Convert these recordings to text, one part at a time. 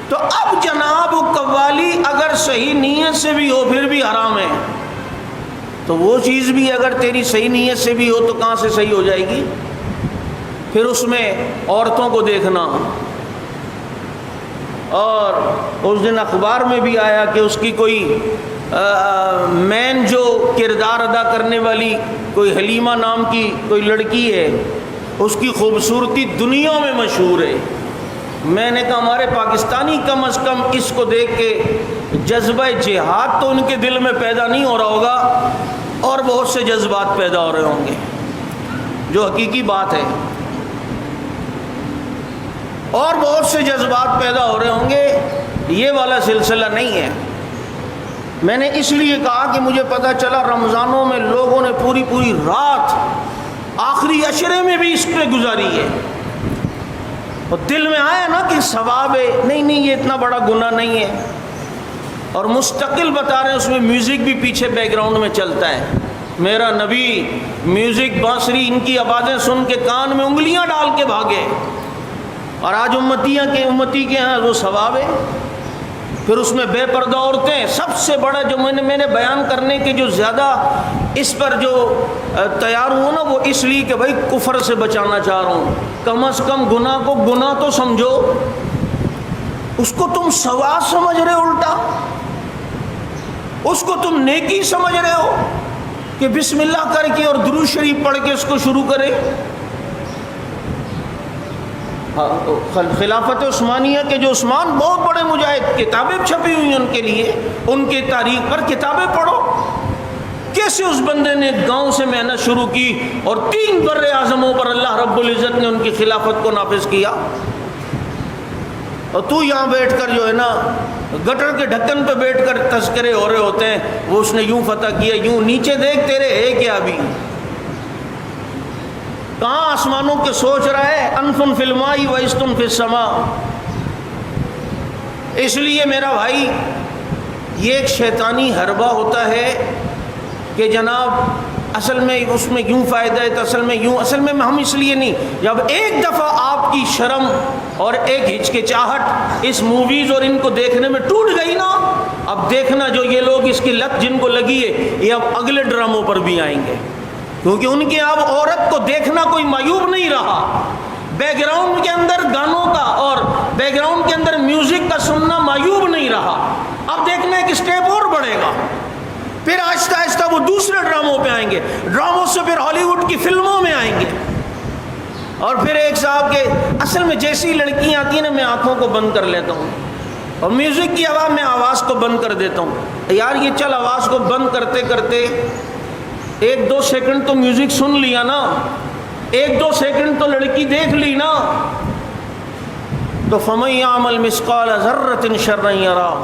تو اب جناب قوالی اگر صحیح نیت سے بھی ہو پھر بھی حرام ہے، تو وہ چیز بھی اگر تیری صحیح نیت سے بھی ہو تو کہاں سے صحیح ہو جائے گی؟ پھر اس میں عورتوں کو دیکھنا، اور اس دن اخبار میں بھی آیا کہ اس کی کوئی مین جو کردار ادا کرنے والی کوئی حلیمہ نام کی کوئی لڑکی ہے، اس کی خوبصورتی دنیا میں مشہور ہے۔ میں نے کہا ہمارے پاکستانی کم از کم اس کو دیکھ کے جذبہ جہاد تو ان کے دل میں پیدا نہیں ہو رہا ہوگا، اور بہت سے جذبات پیدا ہو رہے ہوں گے، جو حقیقی بات ہے، اور بہت سے جذبات پیدا ہو رہے ہوں گے، یہ والا سلسلہ نہیں ہے۔ میں نے اس لیے کہا کہ مجھے پتہ چلا رمضانوں میں لوگوں نے پوری پوری رات آخری عشرے میں بھی اس پہ گزاری ہے، اور دل میں آیا نا کہ ثواب ہے، نہیں یہ اتنا بڑا گناہ نہیں ہے، اور مستقل بتا رہے ہیں، اس میں میوزک بھی پیچھے بیک گراؤنڈ میں چلتا ہے۔ میرا نبی میوزک بانسری ان کی آوازیں سن کے کان میں انگلیاں ڈال کے بھاگے، اور آج امتی کے ہاں وہ ثواب ہے۔ پھر اس میں بے پردہ عورتیں، سب سے بڑا جو میں نے بیان کرنے کے جو زیادہ اس پر جو تیار ہوں نا، وہ اس لیے کہ بھائی کفر سے بچانا چاہ رہا ہوں، کم از کم گناہ کو گناہ تو سمجھو، اس کو تم ثواب سمجھ رہے ہو، الٹا اس کو تم نیکی سمجھ رہے ہو کہ بسم اللہ کر کے اور درود شریف پڑھ کے اس کو شروع کرے۔ خلافت عثمانیہ کے جو عثمان بہت بڑے مجاہد، کتابیں چھپی ہوئی ہیں ان کے لیے، ان کی تاریخ پر کتابیں پڑھو، کیسے اس بندے نے گاؤں سے محنت شروع کی اور 3 بر اعظموں پر اللہ رب العزت نے ان کی خلافت کو نافذ کیا، اور تو یہاں بیٹھ کر جو ہے نا گٹر کے ڈھکن پہ بیٹھ کر تذکرے ہو رہے ہوتے ہیں، وہ اس نے یوں فتح کیا، یوں، نیچے دیکھ تیرے ہے کیا ابھی؟ کہاں آسمانوں کے سوچ رہا ہے؟ انتم فی الماء و انتم فی السماء۔ اس لیے میرا بھائی یہ ایک شیطانی حربہ ہوتا ہے کہ جناب اصل میں اس میں یوں فائدہ ہے، تو اصل میں یوں، اصل میں ہم اس لیے نہیں، جب ایک دفعہ آپ کی شرم اور ایک ہچکچاہٹ اس موویز اور ان کو دیکھنے میں ٹوٹ گئی نا، اب دیکھنا جو یہ لوگ اس کی لت جن کو لگی ہے یہ اب اگلے ڈراموں پر بھی آئیں گے، کیونکہ ان کے اب عورت کو دیکھنا کوئی معیوب نہیں رہا، بیک گراؤنڈ کے اندر گانوں کا اور بیک گراؤنڈ کے اندر میوزک کا سننا معیوب نہیں رہا، اب دیکھنا ایک اسٹیپ اور بڑھے گا، پھر آہستہ آہستہ وہ دوسرے ڈراموں پہ آئیں گے، ڈراموں سے پھر ہالی ووڈ کی فلموں میں آئیں گے، اور پھر ایک صاحب کے اصل میں جیسی لڑکیاں آتی ہیں نا، میں آنکھوں کو بند کر لیتا ہوں اور میوزک کی آواز میں آواز کو بند کر دیتا ہوں، یار یہ چل آواز کو بند کرتے کرتے 1-2 سیکنڈ تو میوزک سن لیا نا، 1-2 سیکنڈ تو لڑکی دیکھ لی نا، تو فَمَن يَعْمَلْ مِثْقَالَ ذَرَّةٍ شَرًّا يَرَهُ،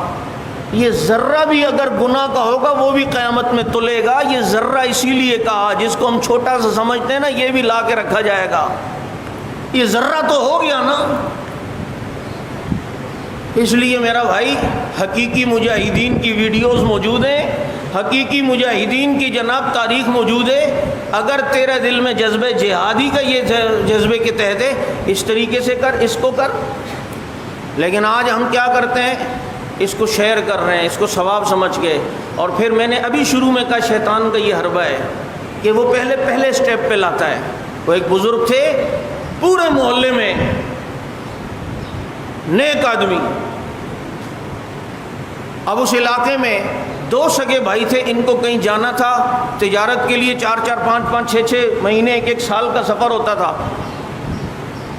یہ ذرہ بھی اگر گناہ کا ہوگا وہ بھی قیامت میں تلے گا۔ یہ ذرہ اسی لیے کہا جس کو ہم چھوٹا سا سمجھتے ہیں نا، یہ بھی لا کے رکھا جائے گا، یہ ذرہ تو ہو گیا نا۔ اس لیے میرا بھائی حقیقی مجاہدین کی ویڈیوز موجود ہیں، حقیقی مجاہدین کی جناب تاریخ موجود ہے، اگر تیرے دل میں جذبہ جہادی کا یہ جذبے کے تحت ہے، اس طریقے سے کر، اس کو کر۔ لیکن آج ہم کیا کرتے ہیں، اس کو شیئر کر رہے ہیں، اس کو ثواب سمجھ کے، اور پھر میں نے ابھی شروع میں کہا شیطان کا یہ حربہ ہے کہ وہ پہلے سٹیپ پہ لاتا ہے۔ وہ ایک بزرگ تھے پورے محلے میں، نیک آدمی، اب اس علاقے میں 2 سگے بھائی تھے، ان کو کہیں جانا تھا تجارت کے لیے، 4-4 5-5 6-6 مہینے 1-1 سال کا سفر ہوتا تھا،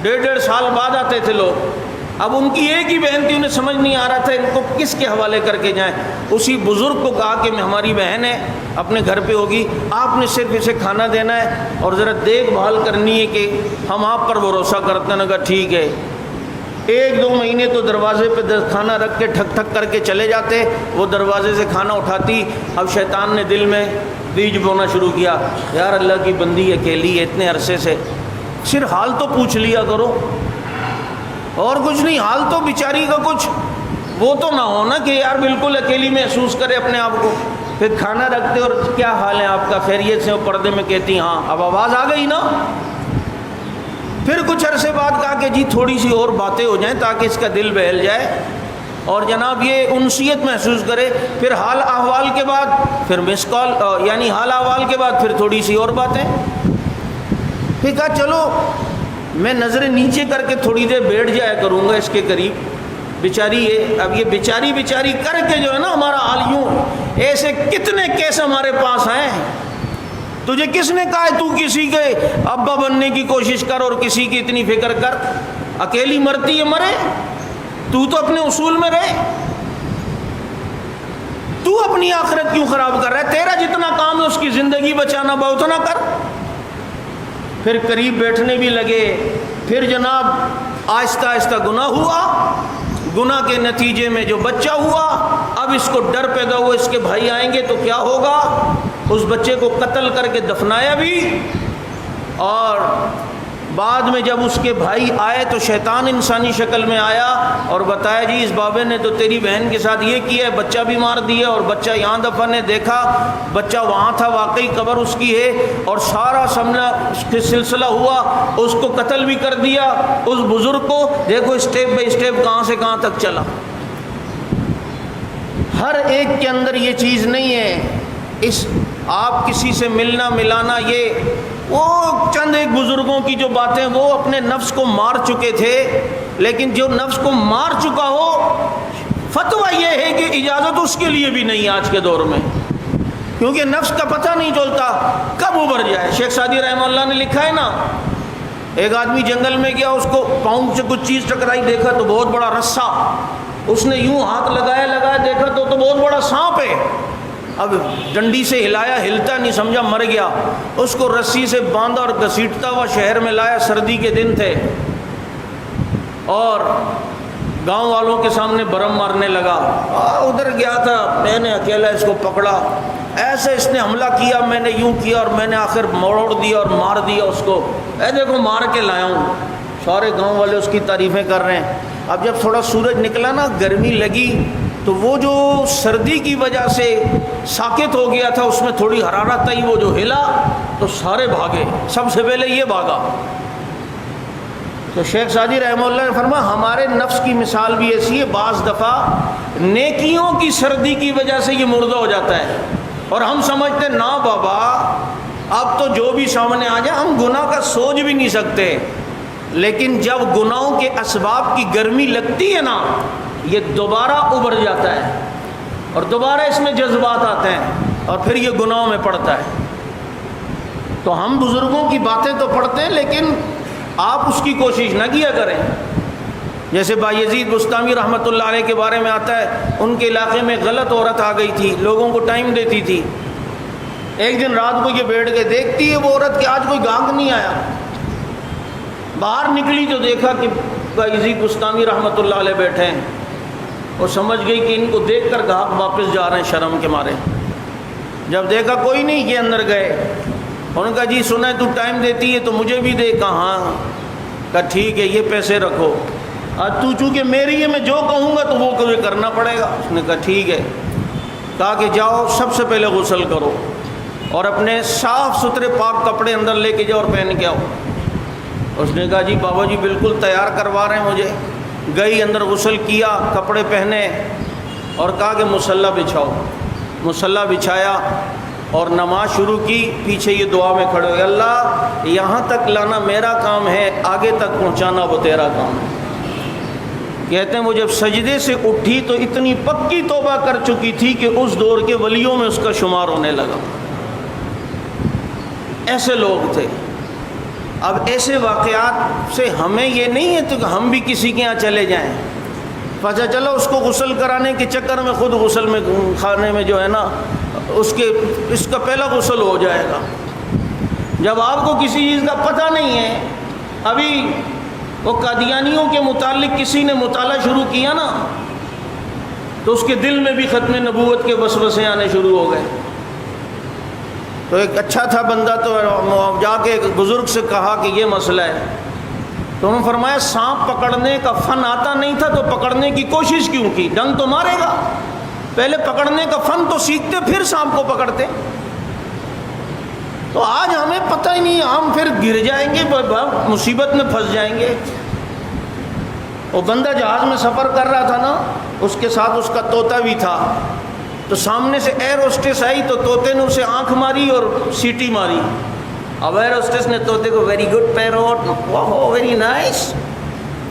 1.5 سال بعد آتے تھے لوگ۔ اب ان کی ایک ہی بہن تھی، انہیں سمجھ نہیں آ رہا تھا ان کو کس کے حوالے کر کے جائیں۔ اسی بزرگ کو کہا کہ ہماری بہن ہے، اپنے گھر پہ ہوگی، آپ نے صرف اسے کھانا دینا ہے اور ذرا دیکھ بھال کرنی ہے کہ ہم آپ پر بھروسہ کرتے ہیں۔ کہا ٹھیک ہے۔ 1-2 مہینے تو دروازے پہ کھانا رکھ کے ٹھک ٹھک کر کے چلے جاتے، وہ دروازے سے کھانا اٹھاتی۔ اب شیطان نے دل میں بیج بونا شروع کیا، یار اللہ کی بندی اکیلی ہے اتنے عرصے سے، صرف حال تو پوچھ لیا کرو، اور کچھ نہیں، حال تو بیچاری کا کچھ وہ تو نہ ہو نا کہ یار بالکل اکیلی محسوس کرے اپنے آپ کو۔ پھر کھانا رکھتے اور کیا حال ہے آپ کا، خیریت سے؟ وہ پردے میں کہتی ہاں۔ اب آواز آ گئی نا۔ پھر کچھ عرصے بعد کہا کہ جی تھوڑی سی اور باتیں ہو جائیں تاکہ اس کا دل بہل جائے۔ اور جناب یہ انسیت محسوس کرے. پھر حال احوال کے بعد پھر مس کال، یعنی حال احوال کے بعد پھر تھوڑی سی اور باتیں. پھر کہا چلو میں نظریں نیچے کر کے تھوڑی دیر بیٹھ جایا کروں گا اس کے قریب. بیچاری ہے، اب یہ بیچاری کر کے جو ہے نا ہمارا حال یوں. ایسے کتنے کیس ہمارے پاس ہیں. تجھے کس نے کہا ہے تو کسی کے ابا بننے کی کوشش کر اور کسی کی اتنی فکر کر؟ اکیلی مرتی ہے مرے، تو اپنے اصول میں رہے. تو اپنی آخرت کیوں خراب کر رہا ہے؟ تیرا جتنا کام ہے اس کی زندگی بچانا بہت نہ کر. پھر قریب بیٹھنے بھی لگے. پھر جناب آہستہ آہستہ گناہ ہوا. گناہ کے نتیجے میں جو بچہ ہوا، اب اس کو ڈر پیدا ہوا اس کے بھائی آئیں گے تو کیا ہوگا. اس بچے کو قتل کر کے دفنایا بھی. اور بعد میں جب اس کے بھائی آئے تو شیطان انسانی شکل میں آیا اور بتایا جی اس بابے نے تو تیری بہن کے ساتھ یہ کیا ہے، بچہ بھی مار دیا. اور بچہ یہاں دفن ہے، دیکھا بچہ وہاں تھا، واقعی قبر اس کی ہے. اور سارا سلسلہ ہوا، اس کو قتل بھی کر دیا. اس بزرگ کو دیکھو اسٹیپ بائی اسٹیپ کہاں سے کہاں تک چلا. ہر ایک کے اندر یہ چیز نہیں ہے. اس آپ کسی سے ملنا ملانا، یہ وہ چند ایک بزرگوں کی جو باتیں، وہ اپنے نفس کو مار چکے تھے. لیکن جو نفس کو مار چکا ہو، فتویٰ یہ ہے کہ اجازت اس کے لیے بھی نہیں آج کے دور میں، کیونکہ نفس کا پتہ نہیں چلتا کب ابھر جائے. شیخ سعدی رحمہ اللہ نے لکھا ہے نا، ایک آدمی جنگل میں گیا، اس کو پاؤں سے کچھ چیز ٹکرائی، دیکھا تو بہت بڑا رسا. اس نے یوں ہاتھ لگایا دیکھا تو بہت بڑا سانپ ہے. اب ڈنڈی سے ہلایا، ہلتا نہیں، سمجھا مر گیا. اس کو رسی سے باندھا اور گھسیٹتا ہوا شہر میں لایا. سردی کے دن تھے اور گاؤں والوں کے سامنے برم مارنے لگا. ادھر گیا تھا، میں نے اکیلا اس کو پکڑا، ایسے اس نے حملہ کیا، میں نے یوں کیا اور میں نے آخر موڑ دیا اور مار دیا اس کو. اے دیکھو مار کے لایا ہوں. سارے گاؤں والے اس کی تعریفیں کر رہے ہیں. اب جب تھوڑا سورج نکلا نا، گرمی لگی، تو وہ جو سردی کی وجہ سے ساکت ہو گیا تھا، اس میں تھوڑی حرارت آئی، وہ جو ہلا تو سارے بھاگے. سب سے پہلے یہ بھاگا. تو شیخ سعدی رحمہ اللہ نے فرمایا ہمارے نفس کی مثال بھی ایسی ہے. بعض دفعہ نیکیوں کی سردی کی وجہ سے یہ مردہ ہو جاتا ہے اور ہم سمجھتے نا بابا اب تو جو بھی سامنے آ جائے، ہم گناہ کا سوچ بھی نہیں سکتے. لیکن جب گناہوں کے اسباب کی گرمی لگتی ہے نا، یہ دوبارہ ابھر جاتا ہے اور دوبارہ اس میں جذبات آتے ہیں اور پھر یہ گناہوں میں پڑتا ہے. تو ہم بزرگوں کی باتیں تو پڑھتے ہیں، لیکن آپ اس کی کوشش نہ کیا کریں. جیسے بایزید بستامی رحمۃ اللہ علیہ کے بارے میں آتا ہے، ان کے علاقے میں غلط عورت آ گئی تھی، لوگوں کو ٹائم دیتی تھی. ایک دن رات کو یہ بیٹھ کے دیکھتی ہے وہ عورت کہ آج کوئی گاہک نہیں آیا. باہر نکلی تو دیکھا کہ بایزید بستامی رحمۃ اللہ علیہ بیٹھے ہیں. اور سمجھ گئی کہ ان کو دیکھ کر گاہک واپس جا رہے ہیں شرم کے مارے. جب دیکھا کوئی نہیں، یہ اندر گئے. انہوں نے کہا جی سنا ہے تو ٹائم دیتی ہے تو مجھے بھی دے. کہا ہاں. کہا ٹھیک ہے یہ پیسے رکھو. آج تو چونکہ میری ہے، میں جو کہوں گا تو وہ تمہیں کرنا پڑے گا. اس نے کہا ٹھیک ہے. کہا کہ جاؤ سب سے پہلے غسل کرو اور اپنے صاف ستھرے پاک کپڑے اندر لے کے جاؤ اور پہن کے آؤ. اس نے کہا جی بابا جی بالکل تیار کروا رہے ہیں مجھے. گئی اندر غسل کیا، کپڑے پہنے اور کہا کہ مصلی بچھاؤ. مصلی بچھایا اور نماز شروع کی. پیچھے یہ دعا میں کھڑے ہوئے، اللہ یہاں تک لانا میرا کام ہے، آگے تک پہنچانا وہ تیرا کام ہے. کہتے ہیں وہ جب سجدے سے اٹھی تو اتنی پکی توبہ کر چکی تھی کہ اس دور کے ولیوں میں اس کا شمار ہونے لگا. ایسے لوگ تھے. اب ایسے واقعات سے ہمیں یہ نہیں ہے تو کہ ہم بھی کسی کے یہاں چلے جائیں. پتہ چلو اس کو غسل کرانے کے چکر میں خود غسل میں خانے میں جو ہے نا اس کا پہلا غسل ہو جائے گا. جب آپ کو کسی چیز کا پتہ نہیں ہے، ابھی وہ قادیانیوں کے متعلق کسی نے مطالعہ شروع کیا نا تو اس کے دل میں بھی ختم نبوت کے وسوسے آنے شروع ہو گئے. تو ایک اچھا تھا بندہ، تو جا کے ایک بزرگ سے کہا کہ یہ مسئلہ ہے. تو انہوں نے فرمایا سانپ پکڑنے کا فن آتا نہیں تھا تو پکڑنے کی کوشش کیوں کی؟ ڈنگ تو مارے گا. پہلے پکڑنے کا فن تو سیکھتے پھر سانپ کو پکڑتے. تو آج ہمیں پتہ ہی نہیں، ہم پھر گر جائیں گے، مصیبت میں پھنس جائیں گے. وہ بندہ جہاز میں سفر کر رہا تھا نا، اس کے ساتھ اس کا طوطا بھی تھا، تو سامنے سے ایئر ہوسٹس آئی تو طوطے نے اسے آنکھ ماری اور سیٹی ماری. اب ایئر ہوسٹس نے طوطے کو ویری گڈ پیروٹ، واہ ویری نائس،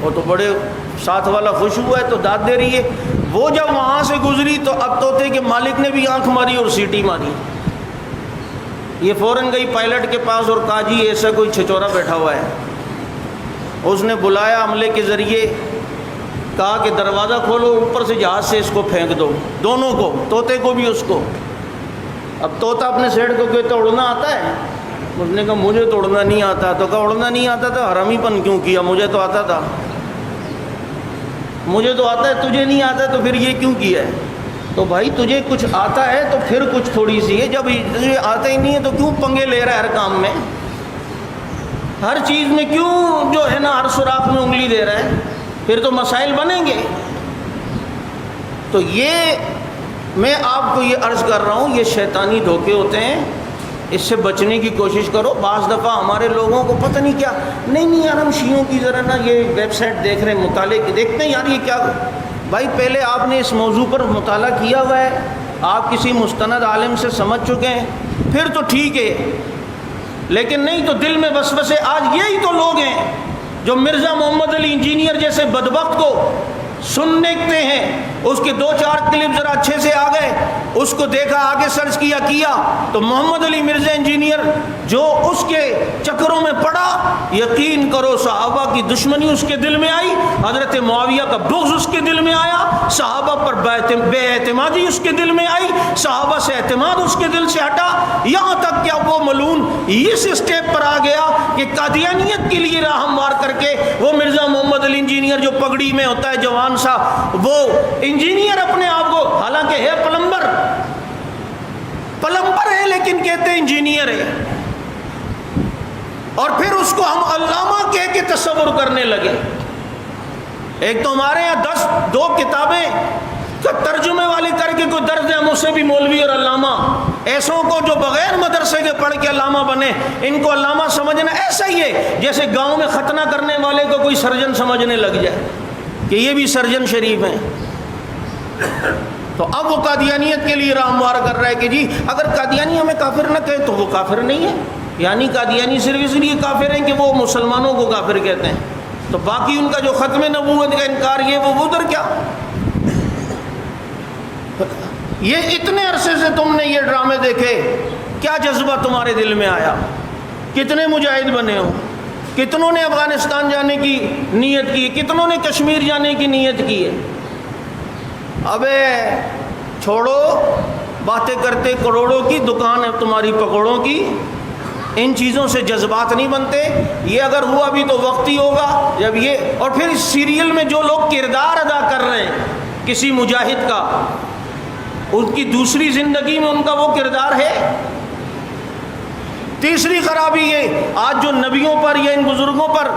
وہ تو بڑے ساتھ والا خوش ہوا ہے تو داد دے رہی ہے. وہ جب وہاں سے گزری تو اب طوطے کے مالک نے بھی آنکھ ماری اور سیٹی ماری. یہ فوراً گئی پائلٹ کے پاس اور کہا جی ایسا کوئی چھچورا بیٹھا ہوا ہے. اس نے بلایا عملے کے ذریعے، کہا کہ دروازہ کھولو، اوپر سے جہاز سے اس کو پھینک دو، دونوں کو، طوطے کو بھی اس کو. اب طوطا اپنے سیٹ کو کہتا اڑنا آتا ہے؟ اس نے کہا مجھے تو اڑنا نہیں آتا. تو کہا اڑنا نہیں آتا تو حرامی پن کیوں کیا، مجھے تو آتا تھا. مجھے تو آتا ہے، تجھے نہیں آتا تو پھر یہ کیوں کیا ہے؟ تو بھائی تجھے کچھ آتا ہے تو پھر کچھ تھوڑی سی ہے، جب تجھے آتا ہی نہیں ہے تو کیوں پنگے لے رہا ہے ہر کام میں، ہر چیز میں کیوں جو ہے نا ہر سوراخ میں انگلی دے رہا ہے؟ پھر تو مسائل بنیں گے. تو یہ میں آپ کو یہ عرض کر رہا ہوں، یہ شیطانی دھوکے ہوتے ہیں، اس سے بچنے کی کوشش کرو. بعض دفعہ ہمارے لوگوں کو پتہ نہیں کیا، نہیں یار ہم شیعوں کی ذرا نا یہ ویب سائٹ دیکھ رہے ہیں، مطالعے دیکھتے ہیں یار یہ کیا. بھائی پہلے آپ نے اس موضوع پر مطالعہ کیا ہوا ہے، آپ کسی مستند عالم سے سمجھ چکے ہیں، پھر تو ٹھیک ہے. لیکن نہیں تو دل میں وسوسے. آج یہی تو لوگ ہیں جو مرزا محمد علی انجینئر جیسے بدبخت کو سننے ہیں، اس کے 2-4 کلپ ذرا اچھے سے آ گئے، اس کو دیکھا، آگے سرچ کیا تو محمد علی مرزا انجینئر جو اس کے چکروں میں پڑا، یقین کرو صحابہ کی دشمنی اس کے دل میں آئی، حضرت معاویہ کا بغض اس کے دل میں آیا، صحابہ پر بے اعتمادی اس کے دل میں آئی، صحابہ سے اعتماد اس کے دل سے ہٹا، یہاں تک کہ اب وہ ملعون اس اسٹیپ پر آ گیا کہ قادیانیت کے لیے راہ ہموار کر کے وہ مرزا محمد علی انجینئر جو پگڑی میں ہوتا ہے جوان سا، وہ انجینئر اپنے آپ کو، حالانکہ ہے پلمبر ہے لیکن کہتے ہیں انجینئر ہے، اور پھر اس کو ہم علامہ کہہ کے تصور کرنے لگے. ایک تو ہمارے یہاں 2 کتابیں کا ترجمے والے کر کے کوئی درد ہے، ہم اسے بھی مولوی اور علامہ. ایسوں کو جو بغیر مدرسے کے پڑھ کے علامہ بنے، ان کو علامہ سمجھنا ایسا ہی ہے جیسے گاؤں میں ختنہ کرنے والے کو کوئی سرجن سمجھنے لگ جائے کہ یہ بھی سرجن شریف ہیں. تو اب وہ قادیانیت کے لیے راہ ہموار کر رہا ہے کہ جی اگر قادیانی ہمیں کافر نہ کہے تو وہ کافر نہیں ہے، یعنی قادیانی صرف اس لیے کافر ہیں کہ وہ مسلمانوں کو کافر کہتے ہیں، تو باقی ان کا جو ختم نبوت کا انکار یہ وہ ادھر کیا. یہ اتنے عرصے سے تم نے یہ ڈرامے دیکھے، کیا جذبہ تمہارے دل میں آیا؟ کتنے مجاہد بنے ہو؟ کتنوں نے افغانستان جانے کی نیت کی، کتنوں نے کشمیر جانے کی نیت کی ہے؟ ابے چھوڑو، باتیں کرتے کروڑوں کی، دکان ہے تمہاری پکوڑوں کی. ان چیزوں سے جذبات نہیں بنتے. یہ اگر ہوا بھی تو وقتی ہوگا جب یہ، اور پھر اس سیریل میں جو لوگ کردار ادا کر رہے ہیں کسی مجاہد کا، ان کی دوسری زندگی میں ان کا وہ کردار ہے. تیسری خرابی یہ، آج جو نبیوں پر یا ان بزرگوں پر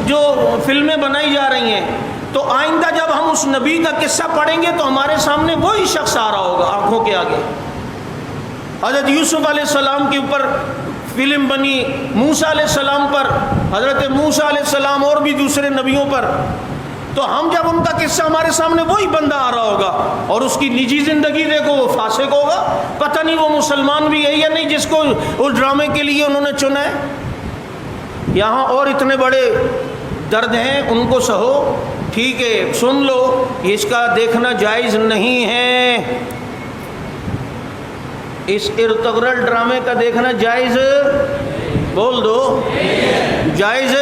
جو فلمیں بنائی جا رہی ہیں، تو آئندہ جب ہم اس نبی کا قصہ پڑھیں گے تو ہمارے سامنے وہی شخص آ رہا ہوگا آنکھوں کے آگے. حضرت یوسف علیہ السلام کے اوپر فلم بنی، موسیٰ علیہ السلام پر، حضرت موسیٰ علیہ السلام اور بھی دوسرے نبیوں پر، تو ہم جب ان کا قصہ ہمارے سامنے وہی بندہ آ رہا ہوگا، اور اس کی نجی زندگی دیکھو وہ فاسق ہوگا، پتہ نہیں وہ مسلمان بھی ہے یا نہیں جس کو اس ڈرامے کے لیے انہوں نے چنا ہے. یہاں اور اتنے بڑے درد ہیں، ان کو سہو، ٹھیک ہے سن لو، اس کا دیکھنا جائز نہیں ہے. اس ارتغرل ڈرامے کا دیکھنا جائز، بول دو، جائز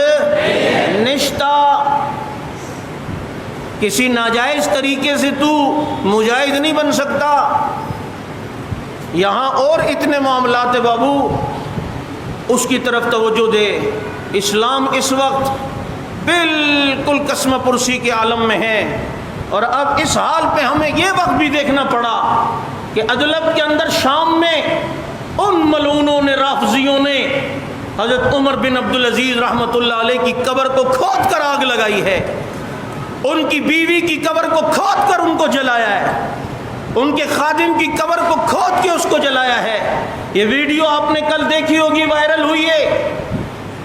نشتا. کسی ناجائز طریقے سے تو مجاہد نہیں بن سکتا. یہاں اور اتنے معاملات ہیں بابو، اس کی طرف توجہ دے. اسلام اس وقت بالکل قسم پرسی کے عالم میں ہے، اور اب اس حال پہ ہمیں یہ وقت بھی دیکھنا پڑا کہ ادلب کے اندر شام میں ان ملعونوں نے، رافضیوں نے حضرت عمر بن عبدالعزیز رحمۃ اللہ علیہ کی قبر کو کھود کر آگ لگائی ہے، ان کی بیوی کی قبر کو کھود کر ان کو جلایا ہے، ان کے خادم کی قبر کو کھود کے اس کو جلایا ہے. یہ ویڈیو آپ نے کل دیکھی ہوگی، وائرل ہوئی ہے.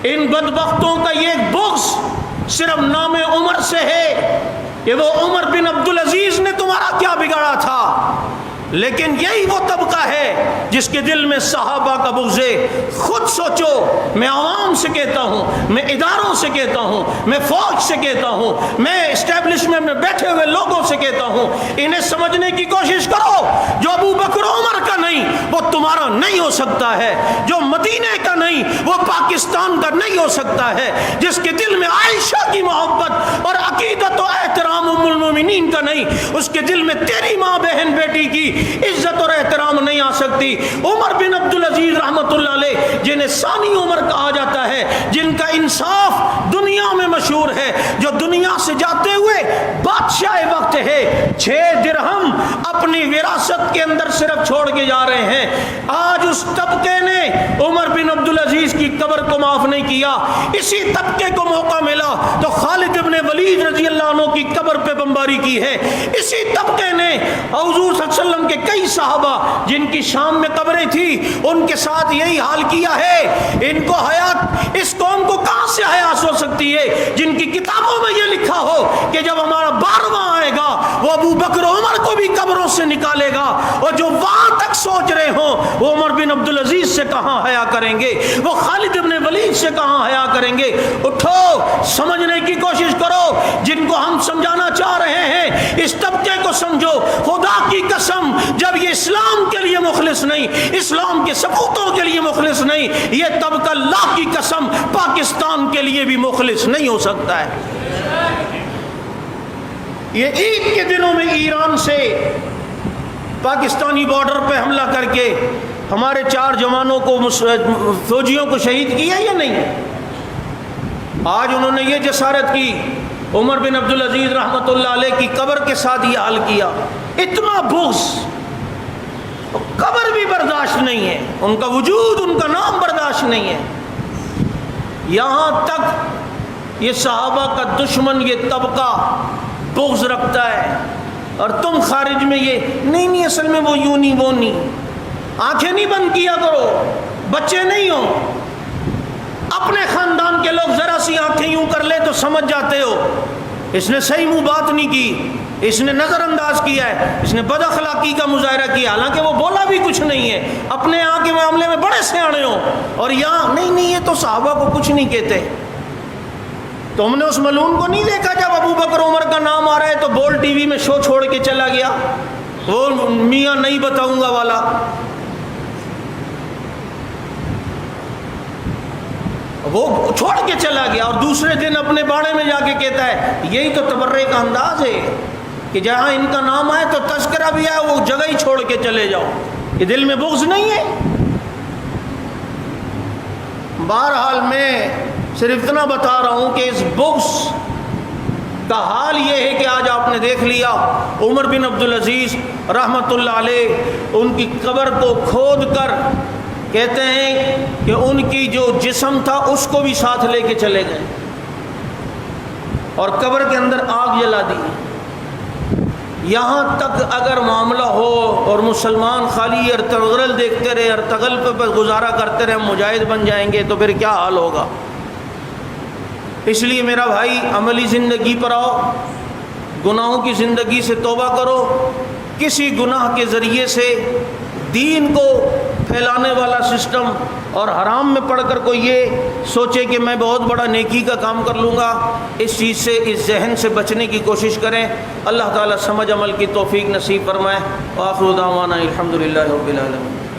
ان بدبختوں کا یہ بغض صرف نام عمر سے ہے کہ وہ عمر بن عبدالعزیز نے تمہارا کیا بگاڑا تھا، لیکن یہی وہ طبقہ ہے جس کے دل میں صحابہ کا بغض ہے۔ خود سوچو، میں عوام سے کہتا ہوں، میں اداروں سے کہتا ہوں، میں فوج سے کہتا ہوں، میں اسٹیبلشمنٹ میں بیٹھے ہوئے لوگوں سے کہتا ہوں، انہیں سمجھنے کی کوشش کرو، جو ابو بکر عمر کا نہیں وہ تمہارا نہیں ہو سکتا ہے، جو مدینے کا نہیں وہ پاکستان کا نہیں ہو سکتا ہے، جس کے دل میں عائشہ کی محبت اور عقیدت و احترام ام المومنین کا نہیں، اس کے دل میں تیری ماں بہن بیٹی کی عزت اور احترام نہیں آ سکتی۔ عمر بن عبدالعزیز رحمت اللہ علیہ، جنہیں ثانی عمر کہا جاتا ہے، جن کا انصاف دنیا میں مشہور ہے، جو دنیا سے جاتے ہوئے بادشاہ وقت ہے، 6 درہم اپنی وراثت کے اندر صرف چھوڑ کے جا رہے ہیں۔ آج اس طبقے نے عمر بن عبدالعزیز کی قبر کو معاف نہیں کیا، اسی طبقے کو موقع ملا تو خالد ابن ولید رضی اللہ عنہ کی قبر پہ بمباری کی ہے، اسی طبقے نے حضور صلی اللہ علیہ وسلم کے کئی صحابہ جن کی شام میں قبریں تھی ان کے ساتھ یہی حال کیا ہے۔ ان کو حیات، اس قوم کو کہاں سے حیات ہو سکتی ہے جن کی کتابوں میں یہ لکھا ہو کہ جب ہمارا 12واں آئے گا وہ ابو بکر عمر کو بھی قبروں سے نکالے گا، اور جو وہاں تک سوچ رہے ہوں وہ عمر بن عبدالعزیز سے کہاں حیا کریں گے، وہ خالد ابن ولید سے کہاں حیا کریں گے۔ اٹھو، سمجھنے کی کوشش کرو، جن کو ہم سمجھانا چاہ رہے ہیں اس طبقے کو سمجھو۔ خدا کی قسم، جب یہ اسلام کے لیے مخلص نہیں، اسلام کے ثبوتوں کے لیے مخلص نہیں، یہ طبقہ اللہ کی قسم پاکستان کے لیے بھی مخلص نہیں ہو سکتا ہے۔ یہ عید کے دنوں میں ایران سے پاکستانی بارڈر پہ حملہ کر کے ہمارے 4 جوانوں کو، فوجیوں کو شہید کیا یا نہیں؟ آج انہوں نے یہ جسارت کی، عمر بن عبدالعزیز رحمت اللہ علیہ کی قبر کے ساتھ یہ حال کیا، اتنا بغض، قبر بھی برداشت نہیں ہے، ان کا وجود، ان کا نام برداشت نہیں ہے۔ یہاں تک یہ صحابہ کا دشمن یہ طبقہ بغض رکھتا ہے، اور تم خارج میں یہ نہیں اصل میں وہ یوں نہیں وہ نہیں۔ آنکھیں نہیں بند کیا کرو، بچے نہیں ہو، اپنے خاندان کے لوگ ذرا سی آنکھیں یوں کر لے تو سمجھ جاتے ہو اس نے صحیح منہ بات نہیں کی، اس نے نظر انداز کیا ہے، اس نے بد اخلاقی کا مظاہرہ کیا، حالانکہ وہ بولا بھی کچھ نہیں ہے، اپنے یہاں کے معاملے میں بڑے سیانے ہو، اور یہاں نہیں یہ تو صحابہ کو کچھ نہیں کہتے۔ تو ہم نے اس ملعون کو نہیں دیکھا جب ابو بکر عمر کا نام آ رہا ہے تو بول ٹی وی میں شو چھوڑ کے چلا گیا، وہ میاں نہیں بتاؤں گا والا۔ وہ چھوڑ کے چلا گیا، اور دوسرے دن اپنے باڑے میں جا کے کہتا ہے یہی تو تبرے کا انداز ہے کہ جہاں ان کا نام آئے تو تذکرہ بھی آئے وہ جگہ ہی چھوڑ کے چلے جاؤ، یہ دل میں بغض نہیں ہے۔ بہرحال میں صرف اتنا بتا رہا ہوں کہ اس بغض کا حال یہ ہے کہ آج آپ نے دیکھ لیا عمر بن عبدالعزیز رحمت اللہ علیہ، ان کی قبر کو کھود کر کہتے ہیں کہ ان کی جو جسم تھا اس کو بھی ساتھ لے کے چلے گئے اور قبر کے اندر آگ جلا دی۔ یہاں تک اگر معاملہ ہو اور مسلمان خالی ارتغرل دیکھتے رہے، ارتغل پہ گزارا کرتے رہے، مجاہد بن جائیں گے تو پھر کیا حال ہوگا۔ اس لیے میرا بھائی عملی زندگی پر آؤ، گناہوں کی زندگی سے توبہ کرو، کسی گناہ کے ذریعے سے دین کو پھیلانے والا سسٹم اور حرام میں پڑھ کر کوئی یہ سوچے کہ میں بہت بڑا نیکی کا کام کر لوں گا، اس چیز سے، اس ذہن سے بچنے کی کوشش کریں۔ اللہ تعالیٰ سمجھ عمل کی توفیق نصیب فرمائے۔ وآخر دعوانا الحمدللہ رب العالمین۔